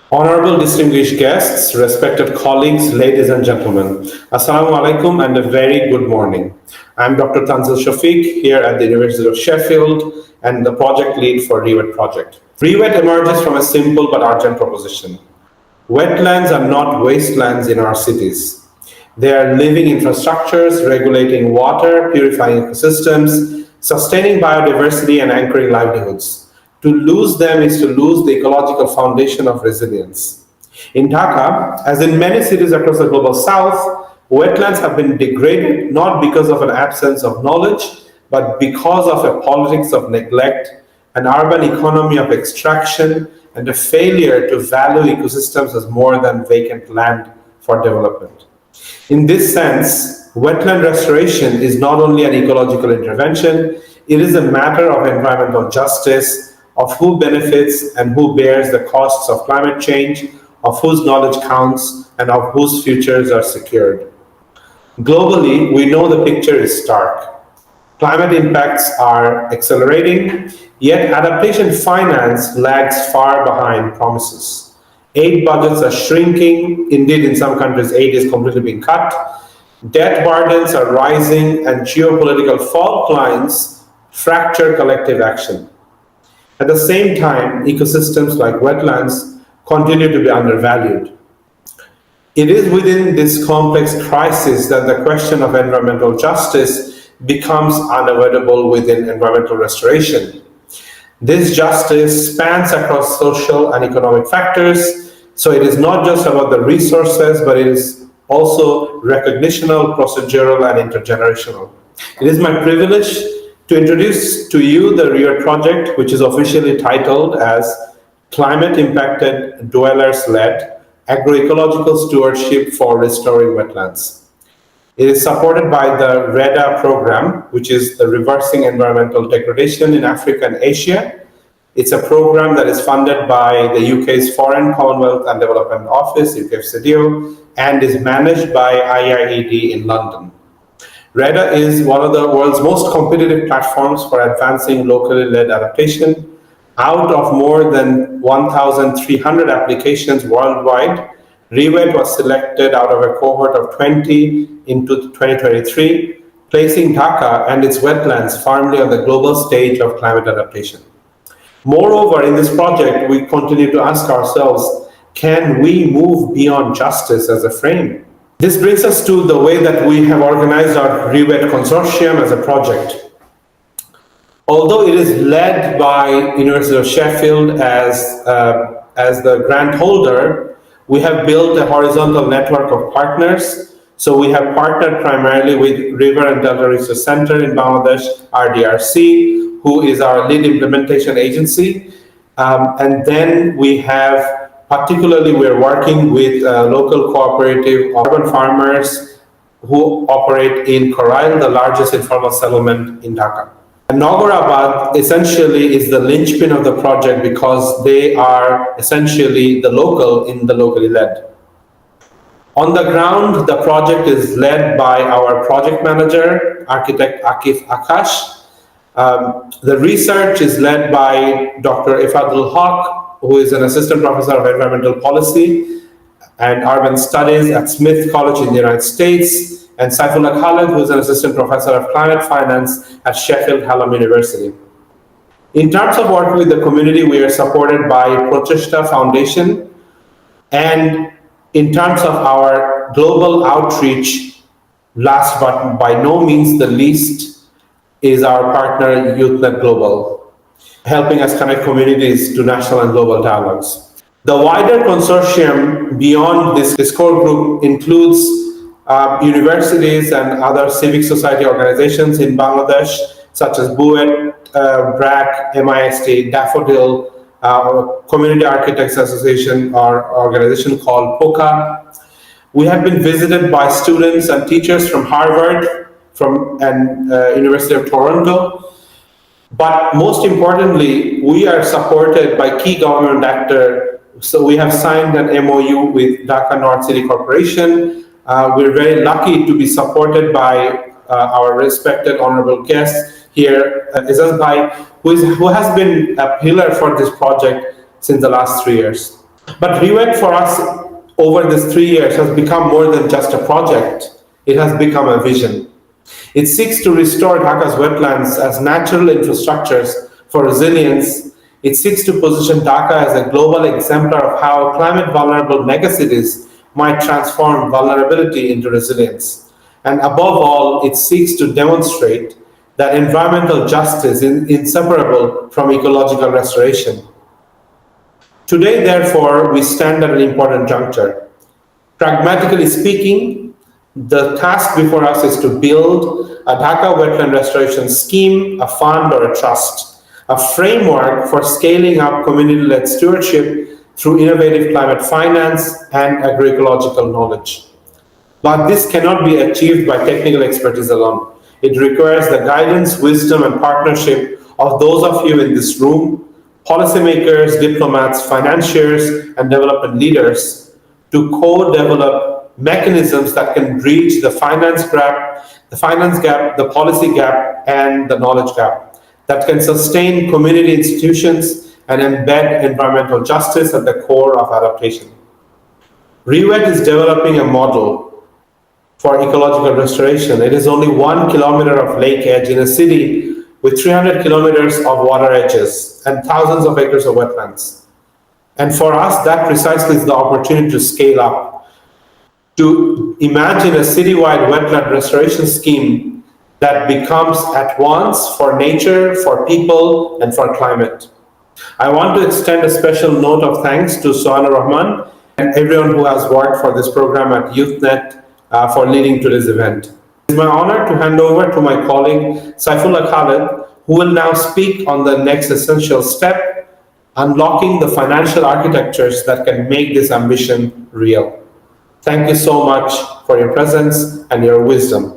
Honorable distinguished guests, respected colleagues, ladies and gentlemen, Assalamu alaikum and a very good morning. I'm Dr. Tanzil Shafiq here at the University of Sheffield and the project lead for ReWet project. ReWet emerges from a simple but urgent proposition. Wetlands are not wastelands in our cities. They are living infrastructures regulating water, purifying ecosystems, sustaining biodiversity and anchoring livelihoods. To lose them is to lose the ecological foundation of resilience. In Dhaka, as in many cities across the global south, wetlands have been degraded not because of an absence of knowledge, but because of a politics of neglect, an urban economy of extraction, and a failure to value ecosystems as more than vacant land for development. In this sense, wetland restoration is not only an ecological intervention, it is a matter of environmental justice, of who benefits and who bears the costs of climate change, of whose knowledge counts, and of whose futures are secured. Globally, we know the picture is stark. Climate impacts are accelerating, yet adaptation finance lags far behind promises. Aid budgets are shrinking, indeed in some countries aid is completely being cut. Debt burdens are rising and geopolitical fault lines fracture collective action. At the same time, ecosystems like wetlands continue to be undervalued. It is within this complex crisis that the question of environmental justice becomes unavoidable within environmental restoration. This justice spans across social and economic factors, so it is not just about the resources, but it is also recognitional, procedural, and intergenerational. It is my privilege to introduce to you the ReWet project, which is officially titled as Climate Impacted Dwellers-Led Agroecological Stewardship for Restoring Wetlands. It is supported by the REDA program, which is the Reversing Environmental Degradation in Africa and Asia. It's a program that is funded by the UK's Foreign, Commonwealth and Development Office, UKFCDO, and is managed by IIED in London. REDA is one of the world's most competitive platforms for advancing locally led adaptation. Out of more than 1,300 applications worldwide, ReWet was selected out of a cohort of 20 into 2023, placing Dhaka and its wetlands firmly on the global stage of climate adaptation. Moreover, in this project, we continue to ask ourselves, can we move beyond justice as a frame? This brings us to the way that we have organized our ReWet consortium as a project. Although it is led by University of Sheffield as the grant holder, we have built a horizontal network of partners. So we have partnered primarily with River and Delta Research Center in Bangladesh, RDRC, who is our lead implementation agency. And then we have particularly, we're working with local cooperative urban farmers who operate in Korail, the largest informal settlement in Dhaka. And Nogorabad essentially is the linchpin of the project because they are essentially the local in the locally led. On the ground, the project is led by our project manager, architect Akif Akash. The research is led by Dr. Ifadul Haq, who is an assistant professor of environmental policy and urban studies at Smith College in the United States, and Saifullah Khaled, who is an assistant professor of climate finance at Sheffield Hallam University. In terms of working with the community, we are supported by Prochesta Foundation, and in terms of our global outreach, last but by no means the least, is our partner YouthNet Global, helping us connect communities to national and global dialogues. The wider consortium beyond this core group includes universities and other civic society organizations in Bangladesh, such as BUET, BRAC, MIST, Daffodil, Community Architects Association, or organization called POCA. We have been visited by students and teachers from Harvard, and University of Toronto. But most importantly, we are supported by key government actors. So we have signed an MOU with Dhaka North City Corporation. We're very lucky to be supported by our respected honorable guest here, Izaz Bhai, who has been a pillar for this project since the last 3 years. But ReWet for us over these 3 years has become more than just a project. It has become a vision. It seeks to restore Dhaka's wetlands as natural infrastructures for resilience. It seeks to position Dhaka as a global exemplar of how climate vulnerable megacities might transform vulnerability into resilience. And above all, it seeks to demonstrate that environmental justice is inseparable from ecological restoration. Today, therefore, we stand at an important juncture. Pragmatically speaking, the task before us is to build a Dhaka wetland restoration scheme, a fund, or a trust, a framework for scaling up community-led stewardship through innovative climate finance and agroecological knowledge. But this cannot be achieved by technical expertise alone. It requires the guidance, wisdom, and partnership of those of you in this room, policymakers, diplomats, financiers, and development leaders, to co-develop mechanisms that can bridge the finance gap, the policy gap, and the knowledge gap, that can sustain community institutions and embed environmental justice at the core of adaptation. ReWet is developing a model for ecological restoration. It is only 1 kilometer of lake edge in a city with 300 kilometers of water edges and thousands of acres of wetlands. And for us, that precisely is the opportunity to scale up, to imagine a citywide wetland restoration scheme that becomes at once for nature, for people, and for climate. I want to extend a special note of thanks to Sohana Rahman and everyone who has worked for this program at YouthNet for leading to this event. It is my honor to hand over to my colleague Saifullah Khalid, who will now speak on the next essential step, unlocking the financial architectures that can make this ambition real. Thank you so much for your presence and your wisdom.